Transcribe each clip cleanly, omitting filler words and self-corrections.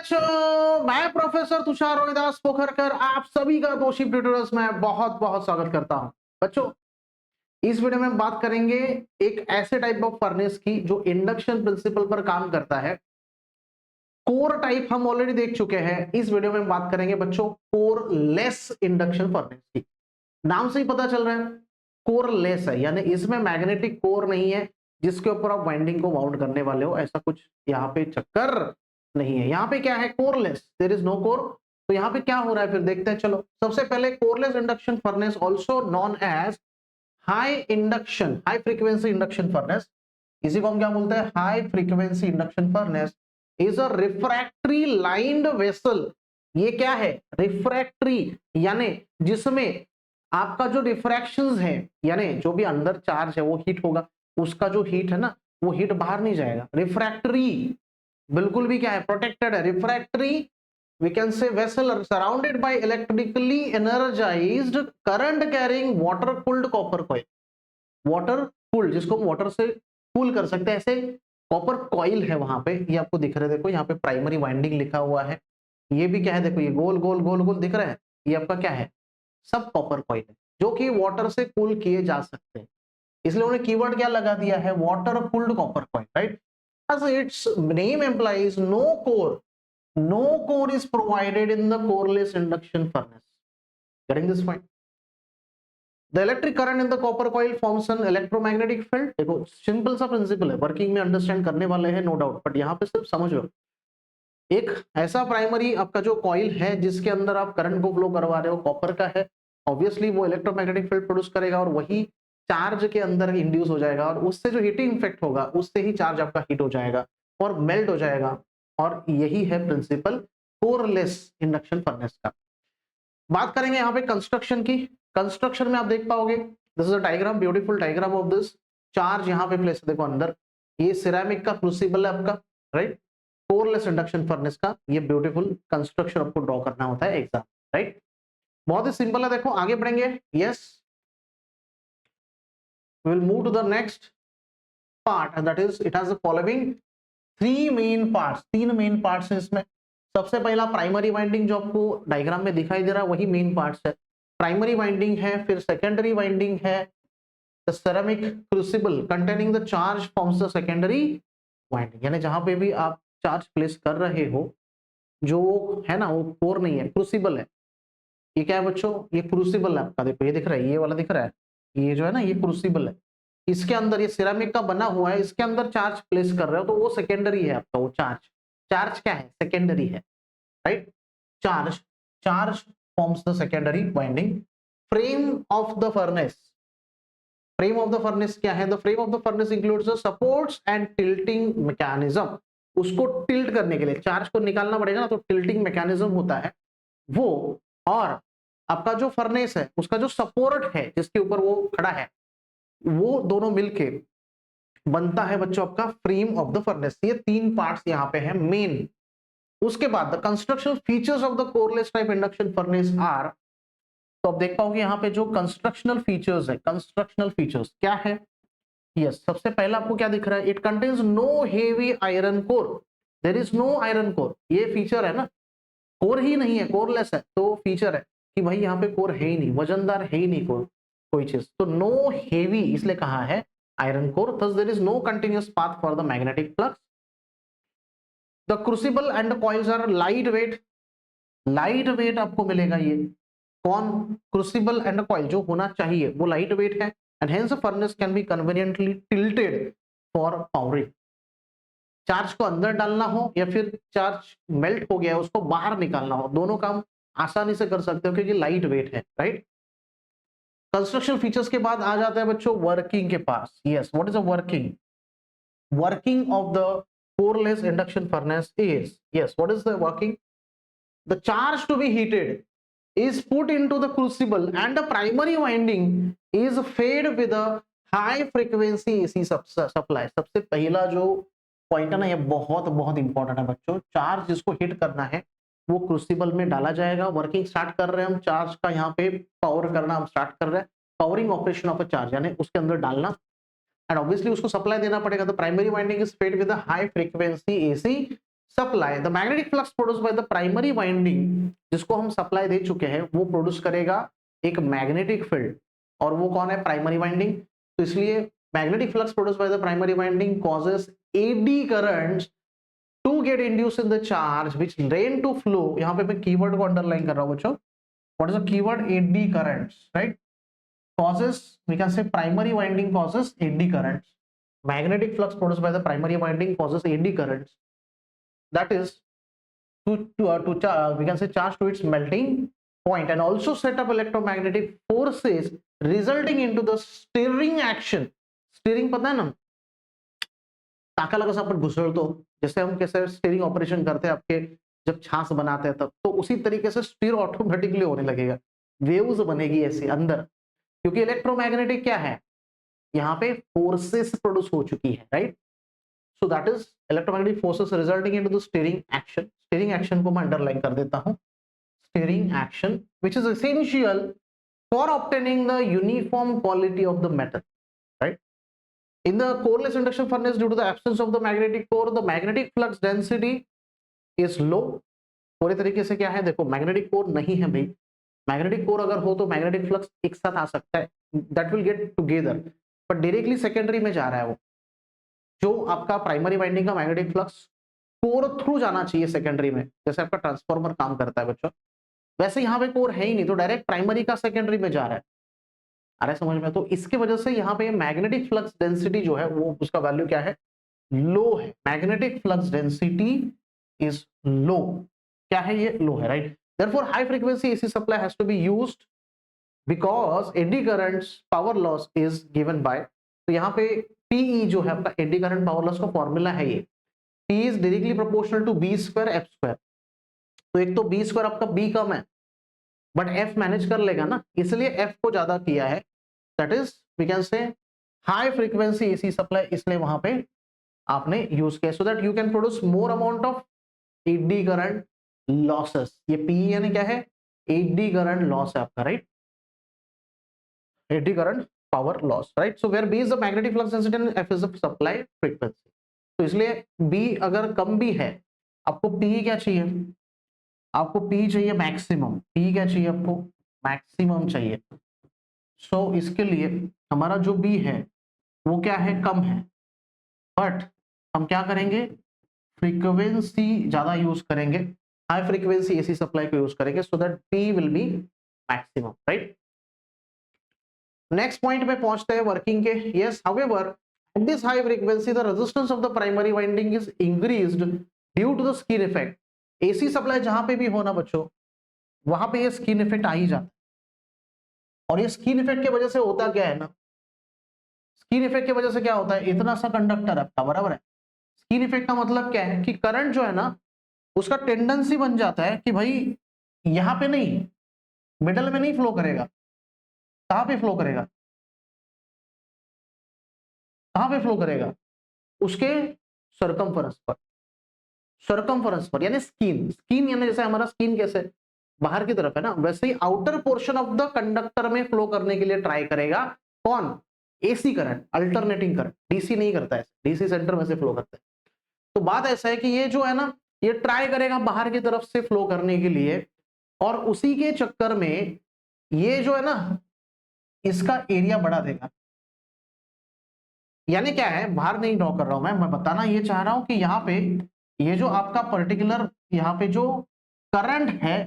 बच्चों, मैं प्रोफेसर तुषार रोहिदास पोखरकर आप सभी का दोषी ट्यूटोरियल्स में बहुत बहुत स्वागत करता हूं। बच्चों, इस वीडियो में हम बात करेंगे एक ऐसे टाइप ऑफ फर्नेस की जो इंडक्शन प्रिंसिपल पर काम करता है। कोर टाइप हम ऑलरेडी देख चुके हैं। इस वीडियो में हम बात करेंगे बच्चों कोर लेस इंडक्शन फर्नेस की। नाम से ही पता चल रहा है कोर लेस है, यानी इसमें मैग्नेटिक कोर नहीं है जिसके ऊपर आप वाइंडिंग को वाउंड करने वाले हो। ऐसा कुछ यहाँ पे चक्कर नहीं है। यहाँ पे क्या है, coreless, there is no core. तो यहाँ पे क्या हो रहा है फिर देखते हैं। चलो, सबसे पहले coreless induction furnace also known as high induction high frequency induction furnace, इसी को हम क्या बोलते हैं, high frequency induction furnace is a refractory lined vessel. ये क्या है, रिफ्रैक्टरी, यानी जिसमें आपका जो रिफ्रैक्शंस है, यानी जो भी अंदर चार्ज है वो हीट होगा, उसका जो हीट है ना वो हीट बाहर नहीं जाएगा। रिफ्रैक्टरी बिल्कुल भी क्या है, प्रोटेक्टेड है। Refractory we can say vessel surrounded by electrically energised current carrying water cooled copper coil. Water cooled, जिसको वाटर से कूल कर सकते हैं, ऐसे कॉपर कॉइल है वहां पे। ये आपको दिख रहा है, देखो यहाँ पे प्राइमरी वाइंडिंग लिखा हुआ है। ये भी क्या है, देखो ये गोल गोल गोल गोल दिख रहा है, ये आपका क्या है, सब कॉपर कॉइल है जो कि वाटर से कूल किए जा सकते हैं। इसलिए उन्होंने कीवर्ड क्या लगा दिया है, water cooled copper coil, right. as its name implies, no core is provided in the coreless induction furnace. Getting this point? The electric current in the copper coil forms an electromagnetic field. देखो simple सा principal है, working में understand करने वाले हैं no doubt, but यहाँ पे सिर्फ समझो। एक ऐसा प्राइमरी आपका जो कॉइल है जिसके अंदर आप करंट को फ्लो करवा रहे हो, कॉपर का है, ऑब्वियसली वो इलेक्ट्रोमैग्नेटिक फील्ड प्रोड्यूस करेगा और वही चार्ज के अंदर इंड्यूस हो जाएगा और उससे जो हीटिंग इफेक्ट होगा उससे ही चार्ज आपका हीट हो जाएगा और मेल्ट हो जाएगा। और यही है प्रिंसिपल कोरलेस इंडक्शन फर्नेस का। बात करेंगे यहाँ पे कंस्ट्रक्शन की। कंस्ट्रक्शन में आप देख पाओगे, this is a diagram, beautiful diagram of this. Charge यहाँ पे प्लेस है, देखो अंदर ये सिरेमिक का क्रूसिबल है आपका, राइट। कोरलेस इंडक्शन फर्नेस का ये ब्यूटीफुल कंस्ट्रक्शन आपको ड्रॉ करना होता है एग्जाम, राइट। बहुत ही सिंपल है, देखो आगे बढ़ेंगे। Yes, we will move to the next part, and that is it has the following three main parts। तीन मेन पार्ट्स हैं इसमें। सबसे पहला प्राइमरी वाइंडिंग जो आपको डायग्राम में दिखाई दे रहा है वही मेन पार्ट्स है, प्राइमरी वाइंडिंग है। फिर सेकेंडरी वाइंडिंग है, the ceramic crucible containing the charge forms the secondary winding, यानी जहां पे भी आप चार्ज प्लेस कर रहे हो जो है ना वो कोर नहीं है, क्रूसिबल है। ये क्या है बच्चों, ये क्रूसिबल है आपका, देखो ये दिख रहा है, ये वाला दिख रहा है, ये जो है ना ये क्रूसिबल है। इसके अंदर ये सिरेमिक का बना हुआ है, इसके अंदर चार्ज प्लेस कर रहे हो तो वो सेकेंडरी है आपका। वो चार्ज, चार्ज क्या है, सेकेंडरी है, right. Charge, charge forms the secondary winding. Frame of the furnace, frame of the furnace क्या है, the frame of the furnace includes the supports and tilting mechanism. उसको टिल्ट करने के लिए चार्ज को निकालना पड़ेगा ना, तो टिल्टिंग मैकेनिज्म होता है वो। और आपका जो फर्नेस है उसका जो सपोर्ट है जिसके ऊपर वो खड़ा है, वो दोनों मिलके बनता है बच्चों आपका फ्रेम ऑफ द फर्नेस। ये तीन पार्ट्स यहाँ पे हैं मेन। उसके बाद the construction features of the coreless type induction furnace are, तो आप देख पाओगे यहाँ पे जो कंस्ट्रक्शनल फीचर्स है, कंस्ट्रक्शनल फीचर्स क्या है। यस, सबसे पहला आपको क्या दिख रहा है, it contains no heavy iron core, there is no iron core. ये फीचर है ना, कोर ही नहीं है, कोरलेस है, तो फीचर है कि भाई यहाँ पे कोर है ही नहीं, वजनदार है ही नहीं कोई चीज। तो नो हेवी इसलिए कहा है iron core, thus there is no continuous path for the magnetic flux. The crucible and the coils are light weight, light weight आपको मिलेगा। ये कौन, क्रूसिबल एंड कॉइल जो होना चाहिए वो लाइट वेट है, and hence furnace can be conveniently tilted for powering. Charge को अंदर डालना हो या फिर चार्ज मेल्ट हो गया उसको बाहर निकालना हो, दोनों काम आसानी से कर सकते हो क्योंकि लाइट वेट है, राइट। कंस्ट्रक्शन फीचर्स के बाद आ जाते हैं बच्चों वर्किंग के पास। Yes, what is a working, working of the coreless induction furnace is, yes what is the working, the charge to be heated is put into the crucible and the primary winding is fed with a high frequency AC supply। सबसे पहला जो point है ना ये बहुत बहुत important है बच्चों। चार्ज जिसको हिट करना है वो क्रूसिबल में डाला जाएगा। वर्किंग स्टार्ट कर रहे हैं हम, चार्ज का यहाँ पे पावर करना हम स्टार्ट कर रहे हैं, powering operation of a charge यानी उसके अंदर डालना, एंड ऑब्वियसली उसको सप्लाई देना पड़ेगा। तो primary winding is fed with a high frequency AC supply, the magnetic flux produce by the primary winding, जिसको हम सप्लाई दे चुके हैं, वो प्रोड्यूस करेगा एक मैग्नेटिक फील्ड, और वो कौन है? Primary winding. तो इसलिए magnetic flux produce by the primary winding causes eddy currents to get induced in the charge which drain to flow. यहां पे मैं कीवर्ड को अंडरलाइन कर रहा हूं बच्चों, what is the keyword? Eddy currents, right? causes, we can say primary winding causes eddy currents. Magnetic flux produced by the primary winding causes eddy currents, that is we can say charge to its melting point, and also set up electromagnetic forces resulting into the stirring action. Stirring पता है ना, टाकाला कसं आपण घुसळतो, जैसे हम कैसे steering operation करते हैं आपके जब छाछ बनाते हैं तब, तो उसी तरीके से स्टीर ऑटोमेटिकली होने लगेगा, वेव्स बनेगी ऐसी अंदर, क्योंकि इलेक्ट्रोमैग्नेटिक क्या है? यहाँ पे फोर्सेस प्रोड्यूस हो चुकी है, right? So that is electromagnetic forces resulting into the stirring action. Stirring action को मैं अंडरलाइन कर देता हूं, stirring action which is essential for obtaining the uniform quality of the metal, right? In the coreless induction furnace, due to the absence of the magnetic core, the magnetic flux density is low. पूरे तरीके से क्या है? देखो, magnetic core नहीं है भाई, magnetic core अगर हो तो मैग्नेटिक फ्लक्स एक साथ आ सकता है, दैट विल गेट टुगेदर, पर डायरेक्टली सेकेंडरी में जा रहा है वो। जो आपका प्राइमरी वाइंडिंग का मैग्नेटिक फ्लक्स कोर थ्रू जाना चाहिए सेकेंडरी में, जैसे आपका ट्रांसफार्मर काम करता है बच्चों, वैसे यहाँ पे कोर है ही नहीं, तो डायरेक्ट प्राइमरी का सेकेंडरी में जा रहा है। अरे समझ में? तो इसकी वजह से यहाँ पे मैग्नेटिक फ्लक्स डेंसिटी जो है वो उसका वैल्यू क्या है? लो है। मैग्नेटिक फ्लक्स डेंसिटी इज लो। क्या है ये? लो है, right? Therefore, high frequency AC supply has to be used because eddy currents power loss is given by, तो यहाँ पे PE जो है आपका eddy current power loss का फॉर्मूला है ये, P is directly proportional to B square F square। तो एक तो B square आपका B कम है, बट F मैनेज कर लेगा ना, इसलिए F को ज्यादा किया है, that is we can say high frequency AC supply, इसलिए वहां पे आपने यूज किया, so that you can produce more amount of eddy current losses. ये पी यानी क्या है? एडी करंट लॉस है आपका, right? Eddy current power loss, right? So where B is the magnetic flux density and F is the supply frequency. तो इसलिए B अगर कम भी है, आपको पी क्या चाहिए? आपको पी चाहिए मैक्सिमम। पी क्या चाहिए आपको? मैक्सिमम चाहिए। सो इसके लिए हमारा जो बी है वो क्या है? कम है, बट हम क्या करेंगे? फ्रीक्वेंसी ज्यादा यूज करेंगे, हाई फ्रीक्वेंसी एसी सप्लाई को यूज करेंगे, so that P will be maximum, right? Next point पे पहुंचते हैं वर्किंग के। Yes, however at this high frequency the resistance of the primary winding is increased due to the skin effect. AC supply जहां पे भी हो ना बच्चों, वहां पे ये स्किन इफेक्ट आ ही जाता है, और ये स्किन इफेक्ट की वजह से होता क्या है ना, स्किन इफेक्ट की वजह से क्या होता है? इतना सा कंडक्टर है, बराबर है? स्किन इफेक्ट का मतलब क्या है? कि करंट जो है ना, उसका टेंडेंसी बन जाता है कि भाई यहां पे नहीं, मिडल में नहीं फ्लो करेगा। कहां पे फ्लो करेगा? कहां पे फ्लो करेगा? उसके सरकमफेरेंस पर। सरकमफेरेंस पर यानी स्किन, स्किन यानी जैसे हमारा स्किन कैसे बाहर की तरफ है ना, वैसे ही outer portion of the conductor में फ्लो करने के लिए ट्राई करेगा। कौन? AC current, alternating current. DC नहीं करता है, डीसी सेंटर में से फ्लो करता है। तो बात ऐसा है कि ये जो है ना, ये ट्राई करेगा बाहर की तरफ से फ्लो करने के लिए, और उसी के चक्कर में ये जो है ना, इसका एरिया बढ़ा देगा। यानी क्या है? बाहर नहीं ड्रॉ कर रहा हूं मैं बताना ये चाह रहा हूं कि यहाँ पे ये जो आपका पर्टिकुलर यहाँ पे जो करंट है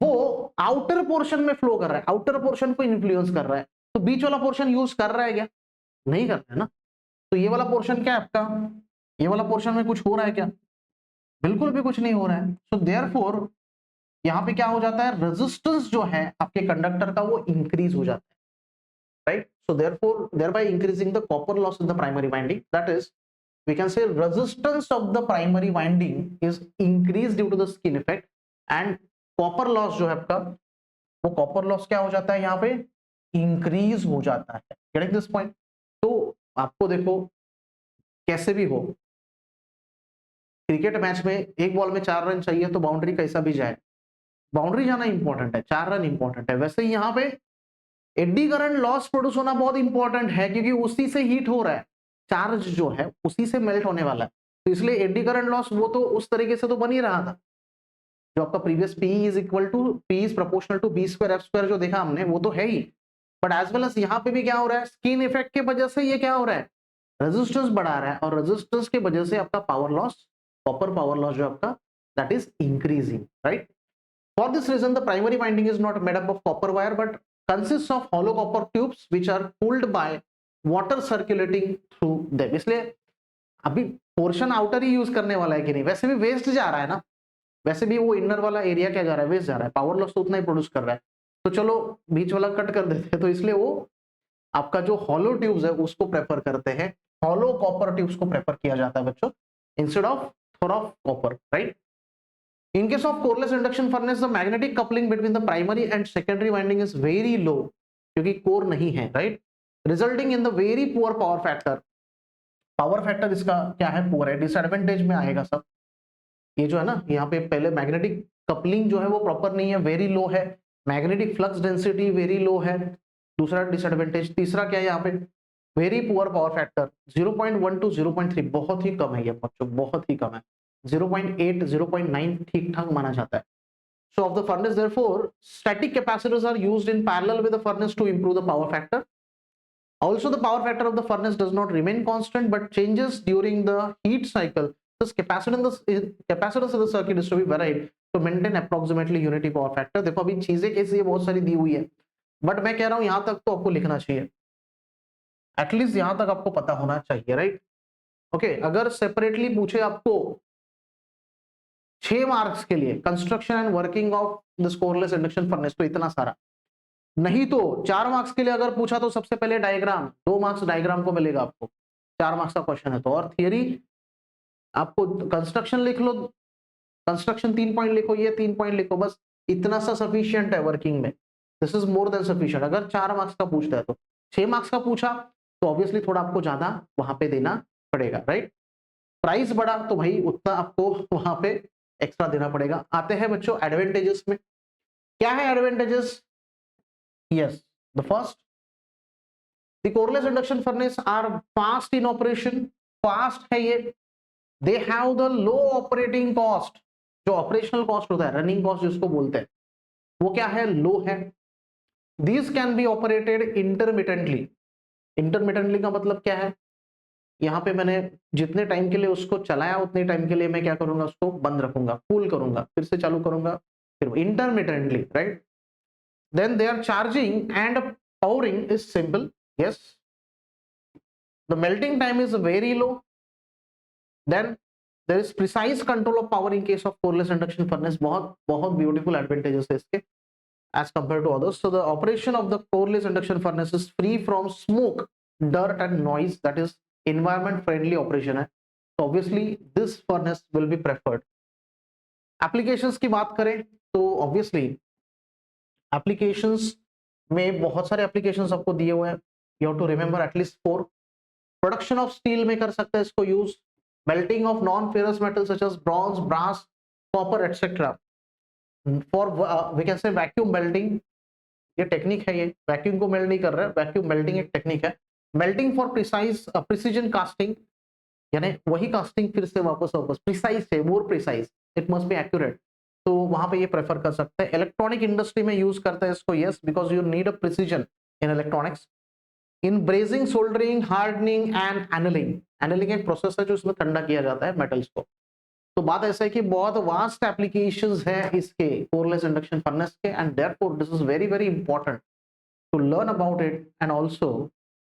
वो आउटर पोर्शन में फ्लो कर रहा है, आउटर पोर्शन को इन्फ्लुएंस कर रहा है। तो बीच वाला पोर्शन यूज कर रहा है क्या? नहीं कर रहा है ना। तो ये वाला पोर्शन क्या है आपका? ये वाला पोर्शन में कुछ हो रहा है क्या? बिल्कुल भी कुछ नहीं हो रहा है। सो देयरफॉर यहाँ पे क्या हो जाता है? रेजिस्टेंस जो है आपके कंडक्टर का वो इंक्रीज हो जाता है, right? So therefore thereby increasing the copper loss in the primary winding, that is we can say resistance of the primary winding is increased due to the skin effect, and copper loss जो है आपका, वो copper loss क्या हो जाता है? यहाँ पे इंक्रीज हो जाता है। Getting this point? तो आपको देखो कैसे भी हो, क्रिकेट मैच में एक बॉल में 4 रन चाहिए, तो बाउंड्री कैसा भी जाए, बाउंड्री जाना इंपॉर्टेंट है, 4 रन इंपॉर्टेंट है। वैसे ही यहाँ पे एडी करंट लॉस प्रोड्यूस होना बहुत इंपॉर्टेंट है, क्योंकि उसी से हीट हो रहा है, चार्ज जो है उसी से मेल्ट होने वाला है। तो इसलिए एडी करंट लॉस वो तो उस तरीके से तो बन ही रहा था, जो आपका previous P is equal to P is proportional to B square F square जो देखा हमने वो तो है ही, बट एज वेल एज यहाँ पे भी क्या हो रहा है, स्किन इफेक्ट की वजह से ये क्या हो रहा है, रेजिस्टेंस बढ़ा रहा है, और रेजिस्टेंस की वजह से आपका power loss, copper power loss जो आपका that is increasing, right. For this reason the primary winding is not made up of copper wire but consist of hollow copper tubes which are cooled by water circulating through them. इसलिए अभी portion outer ही use करने वाला है कि नहीं, वैसे भी waste जा रहा है ना, वैसे भी वो इनर वाला एरिया क्या जा रहा है, वेस्ट जा रहा है, पावर लॉस तो उतना ही प्रोड्यूस कर रहा है, तो चलो बीच वाला कट कर देते हैं, तो इसलिए वो आपका जो हॉलो ट्यूब्स है उसको प्रेफर करते हैं, हॉलो कॉपर ट्यूब्स को प्रेफर किया जाता है बच्चों, instead of Thor of copper, right. In case of coreless induction furnace, the magnetic coupling between the primary and secondary winding is very low, क्योंकि कोर नहीं है, right, resulting in the very poor power factor। Power factor इसका क्या है, poor है, disadvantage में आएगा सब। ये जो है ना, यहाँ पे पहले मैग्नेटिक कपलिंग जो है वो प्रॉपर नहीं है, वेरी लो है, magnetic flux density very low है, दूसरा डिसएडवांटेज। तीसरा क्या है यहाँ पे, very poor power factor 0.1 to 0.3, बहुत ही कम है ये बच्चों, बहुत ही कम है, 0.8 0.9 ठीक ठाक माना जाता है। So of the furnace, therefore, static capacitors are used in parallel with the furnace to improve the power factor. Also, the power factor of the furnace does not remain constant but changes during the heat cycle. Thus, capacitors of the circuit is to be varied to maintain approximately unity power factor. देखो अभी चीजें कैसी है, बहुत सारी दी हुई है, but मैं कह रहा हूं यहां तक तो आपको लिखना चाहिए, एटलीस्ट यहां तक आपको पता होना चाहिए, राइट। ओके, अगर सेपरेटली पूछे आपको 6 मार्क्स के लिए construction and working of this coreless induction furnace, तो इतना सारा नहीं, तो 4 मार्क्स के लिए अगर पूछा तो सबसे पहले डायग्राम, 2 मार्क्स डायग्राम को मिलेगा आपको, 4 मार्क्स का क्वेश्चन है तो, और थियरी आपको कंस्ट्रक्शन लिख लो, कंस्ट्रक्शन 3 पॉइंट लिखो, ये 3 पॉइंट लिखो, बस इतना सा सफिशिएंट है वर्किंग में, this is more than sufficient. अगर 4 मार्क्स का पूछता है तो, 6 मार्क्स का पूछा तो ऑब्वियसली थोड़ा आपको ज्यादा वहां पे देना पड़ेगा, राइट। प्राइस बढ़ा तो भाई उतना आपको वहां पे एक्स्ट्रा देना पड़ेगा। आते हैं बच्चों एडवांटेजेस में, क्या है advantages, yes, the first, the coreless induction furnace are fast in operation, fast है ये, they have the low operating cost, जो ऑपरेशनल कॉस्ट होता है, रनिंग कॉस्ट जिसको बोलते हैं, वो क्या है, लो है। These can be operated intermittently, intermittently का मतलब क्या है, यहाँ पे मैंने जितने टाइम के लिए उसको चलाया उतने टाइम के लिए मैं क्या करूंगा, उसको बंद रखूंगा, कूल करूंगा, फिर से चालू करूंगा, फिर intermittently, right. Then they are charging and powering is simple, yes, the melting time is very low, then there is precise control of power in case of coreless induction furnace, बहुत बहुत beautiful advantages है इसके as compared to others. So the operation of the coreless induction furnace is free from smoke, dirt and noise, that is environment friendly operation है, so obviously this furnace will be preferred. applications की बात करें तो obviously applications में बहुत सारे applications आपको दिए हुए हैं, you have to remember at least 4. production of steel में कर सकते हैं इसको use, melting of non ferrous metals such as bronze, brass, copper etc. for we can say vacuum melting, ये टेक्निक है, ये वैक्यूम को मेल्ट नहीं कर रहा है, वैक्यूम मेल्टिंग एक टेक्निक है। मेल्टिंग फॉर प्रिसीजन कास्टिंग, यानी वही कास्टिंग फिर से वापस प्रिसाइज है, more precise, it must be accurate, तो वहां पे ये प्रेफर कर सकते हैं। इलेक्ट्रॉनिक इंडस्ट्री में यूज करते हैं इसको, yes, because you need a precision in electronics. In brazing, soldering, hardening and annealing, annealing एक प्रोसेस है जो इसमें ठंडा किया जाता है मेटल्स को। तो बात ऐसा है कि बहुत वास्ट एप्लीकेशंस है इसके कोरलेस इंडक्शन फर्नेस के, and therefore this is very very important to learn about it, and also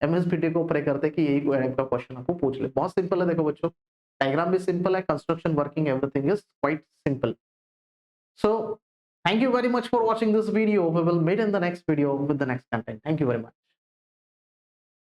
MSBT को प्रे करते हैं कि यही टाइप का क्वेश्चन आपको पूछ ले। बहुत सिंपल है, देखो बच्चों, डायग्राम भी सिंपल है, construction, working, everything is quite simple. So thank you very much for watching this video. We will meet in the next video with the next content. Thank you very much.